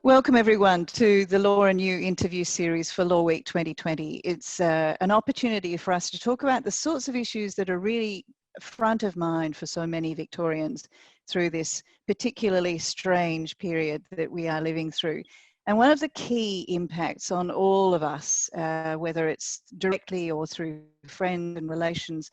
Welcome everyone to the Law and You interview series for Law Week 2020. It's an opportunity for us to talk about the sorts of issues that are really front of mind for so many Victorians through this particularly strange period that we are living through. And one of the key impacts on all of us, whether it's directly or through friends and relations,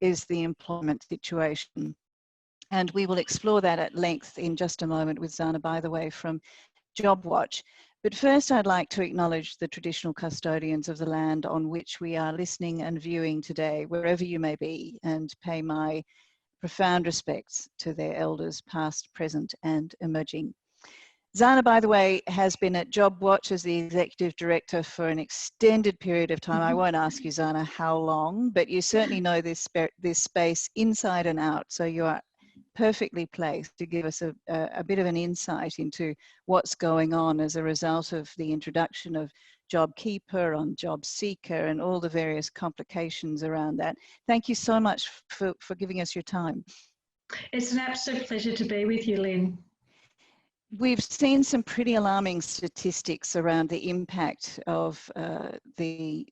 is the employment situation. And we will explore that at length in just a moment with Zana Bytheway from JobWatch. But first, I'd like to acknowledge the traditional custodians of the land on which we are listening and viewing today, wherever you may be, and pay my profound respects to their elders, past, present, and emerging. Zana, by the way, has been at JobWatch as the Executive Director for an extended period of time. I won't ask you, Zana, how long, but you certainly know this space inside and out, so you are perfectly placed to give us a bit of an insight into what's going on as a result of the introduction of JobKeeper on JobSeeker and all the various complications around that. Thank you so much for giving us your time. It's an absolute pleasure to be with you, Lynn. We've seen some pretty alarming statistics around the impact of the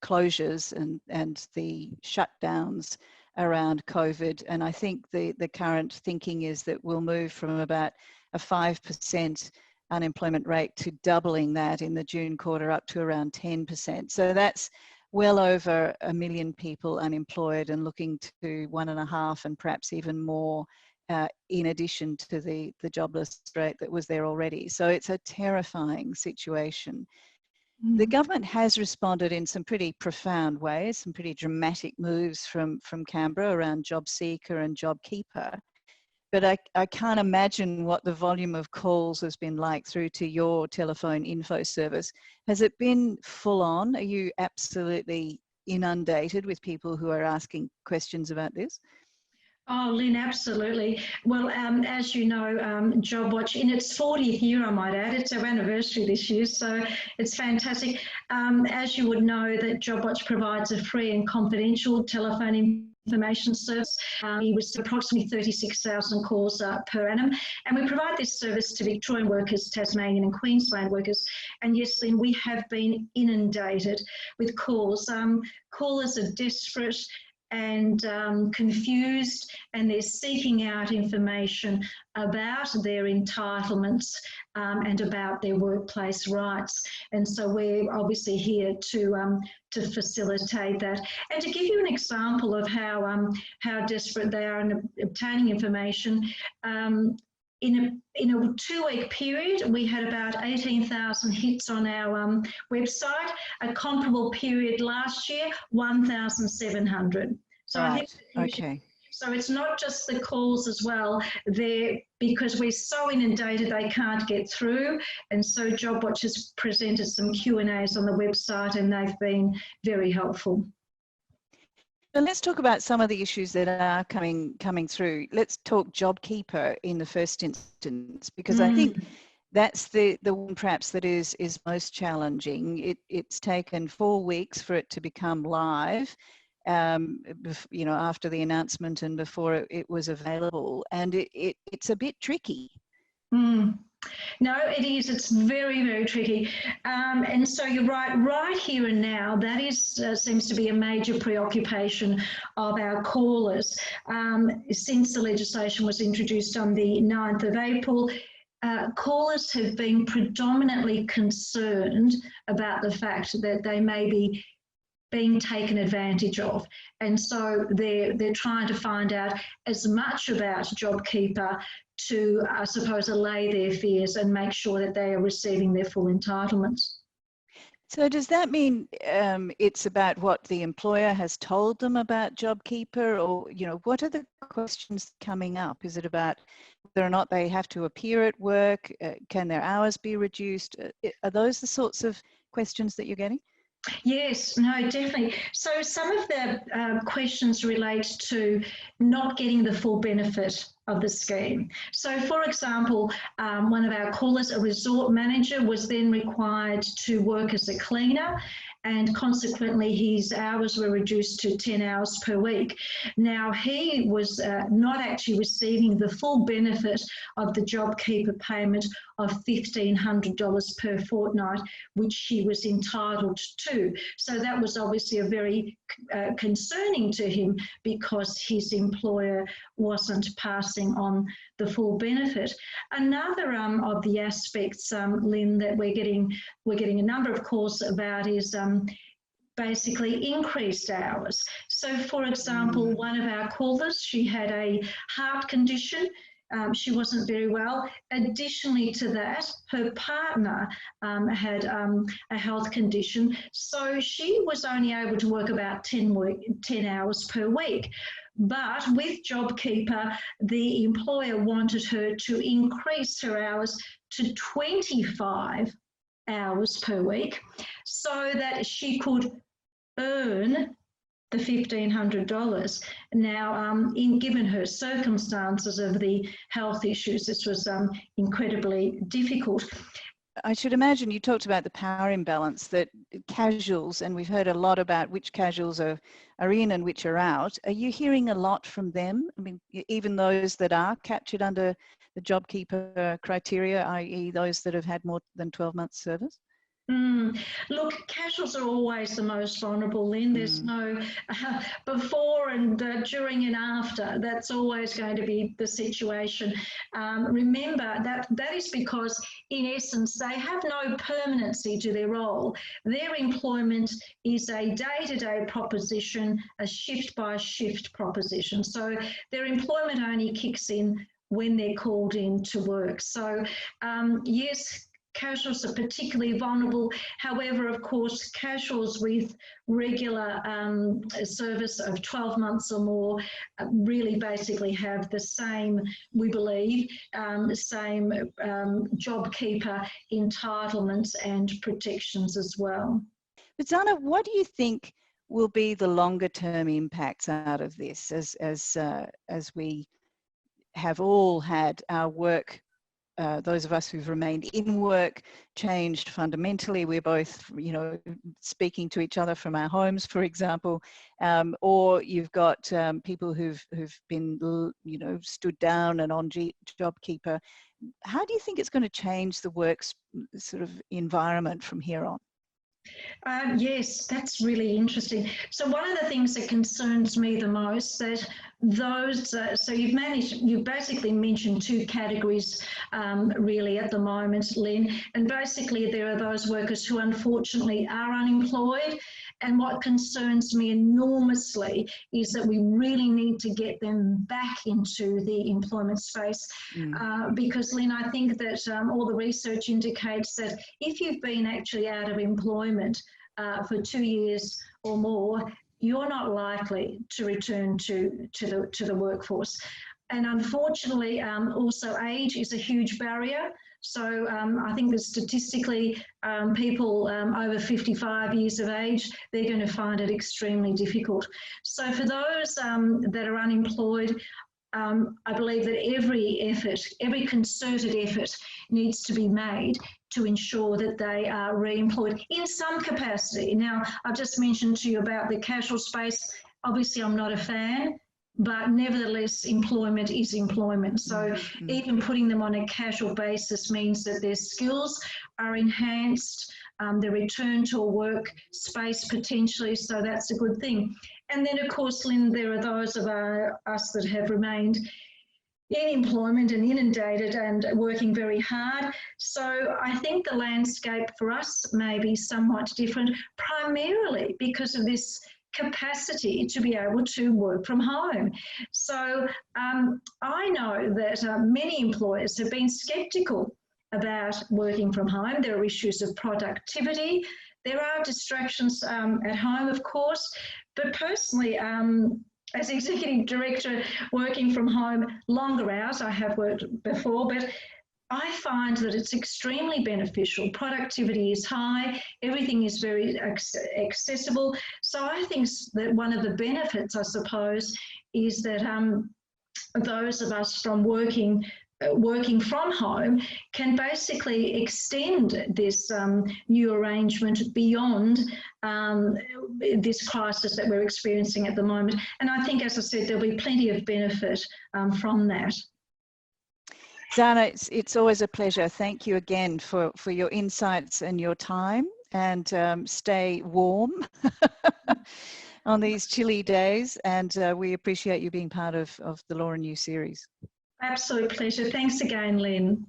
closures and the shutdowns around COVID. And I think the current thinking is that we'll move from about a 5% unemployment rate to doubling that in the June quarter up to around 10%. So that's well over 1 million people unemployed and looking to 1.5 and perhaps even more in addition to the jobless rate that was there already. So it's a terrifying situation. The government has responded in some pretty profound ways, some pretty dramatic moves from Canberra around JobSeeker and JobKeeper. But I can't imagine what the volume of calls has been like through to your telephone info service. Has it been full on? Are you absolutely inundated with people who are asking questions about this? Oh, Lynn, absolutely. Well, as you know, JobWatch, in its 40th year, I might add, it's our anniversary this year, so it's fantastic. As you would know, that JobWatch provides a free and confidential telephone information service. We receive approximately 36,000 calls per annum, and we provide this service to Victorian workers, Tasmanian and Queensland workers. And yes, Lynn, we have been inundated with calls. Callers are desperate and confused, and they're seeking out information about their entitlements and about their workplace rights. And so we're obviously here to facilitate that. And to give you an example of how desperate they are in obtaining information, in a 2-week period, we had about 18,000 hits on our website. A comparable period last year, 1,700. So right. Okay. So it's not just the calls as well. They're, because we're so inundated, they can't get through. And so JobWatch has presented some Q&As on the website, and they've been very helpful. So let's talk about some of the issues that are coming through. Let's talk JobKeeper in the first instance, because I think that's the one perhaps that is most challenging. It's taken 4 weeks for it to become live, you know, after the announcement and before it was available, and it's a bit tricky. No, it is. It's very, very tricky. And so you're right here and now, that is seems to be a major preoccupation of our callers. Since the legislation was introduced on the 9th of April, callers have been predominantly concerned about the fact that they may be being taken advantage of. And so they're trying to find out as much about JobKeeper to, I suppose, allay their fears and make sure that they are receiving their full entitlements. So does that mean it's about what the employer has told them about JobKeeper, or, you know, what are the questions coming up? Is it about whether or not they have to appear at work? Can their hours be reduced? Are those the sorts of questions that you're getting? Yes, no, definitely. So some of the questions relate to not getting the full benefit of the scheme. So for example, one of our callers, a resort manager, was then required to work as a cleaner, and consequently his hours were reduced to 10 hours per week. Now, he was not actually receiving the full benefit of the JobKeeper payment of $1,500 per fortnight, which he was entitled to. So that was obviously a very concerning to him, because his employer wasn't passing on the full benefit. Another of the aspects, Lynne, that we're getting a number of calls about is basically increased hours. So, for example, one of our callers, she had a heart condition. She wasn't very well. Additionally to that, her partner had a health condition, so she was only able to work about 10 hours per week. But with JobKeeper, the employer wanted her to increase her hours to 25 hours per week so that she could earn the $1,500. Now, given her circumstances of the health issues, this was incredibly difficult. I should imagine you talked about the power imbalance, that casuals, and we've heard a lot about which casuals are in and which are out. Are you hearing a lot from them? I mean, even those that are captured under the JobKeeper criteria, i.e. those that have had more than 12 months service? Look, casuals are always the most vulnerable, Lynne. There's no before and during and after. That's always going to be the situation. Remember that is because, in essence, they have no permanency to their role. Their employment is a day-to-day proposition, a shift-by-shift proposition. So their employment only kicks in when they're called in to work. So, yes, casuals are particularly vulnerable. However, of course, casuals with regular service of 12 months or more really basically have the same, we believe, same JobKeeper entitlements and protections as well. But Zana, what do you think will be the longer term impacts out of this as we have all had our work, those of us who've remained in work, changed fundamentally? We're both, speaking to each other from our homes, for example, or you've got people who've been, stood down and on JobKeeper. How do you think it's going to change the work's sort of environment from here on? Yes, that's really interesting. So one of the things that concerns me the most, that those, so you've basically mentioned two categories really at the moment, Lynne, and basically there are those workers who unfortunately are unemployed, and what concerns me enormously is that we really need to get them back into the employment space because, Lynne, I think that all the research indicates that if you've been actually out of employment for 2 years or more, you're not likely to return to the workforce. And unfortunately, also age is a huge barrier. So I think that statistically, people over 55 years of age, they're going to find it extremely difficult. So for those that are unemployed, I believe that every concerted effort needs to be made to ensure that they are re-employed in some capacity. Now, I've just mentioned to you about the casual space. Obviously, I'm not a fan, but nevertheless, employment is employment. So even putting them on a casual basis means that their skills are enhanced, the return to a work space potentially, so that's a good thing. And then, of course, Lynne, there are those of us that have remained in employment and inundated and working very hard. So I think the landscape for us may be somewhat different, primarily because of this capacity to be able to work from home. So I know that many employers have been sceptical about working from home. There are issues of productivity. There are distractions at home, of course, but personally, as Executive Director working from home longer hours, I have worked before, but I find that it's extremely beneficial. Productivity is high, everything is very accessible. So I think that one of the benefits, I suppose, is that those of us from working working from home can basically extend this new arrangement beyond this crisis that we're experiencing at the moment. And I think, as I said, there'll be plenty of benefit from that. Zana, it's always a pleasure. Thank you again for your insights and your time, and stay warm on these chilly days. And we appreciate you being part of the Law and You series. Absolute pleasure. Thanks again, Lynne.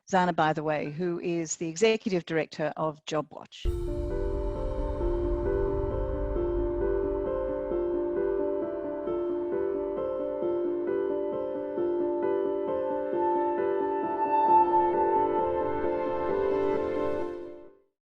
Zana Bytheway, who is the Executive Director of JobWatch.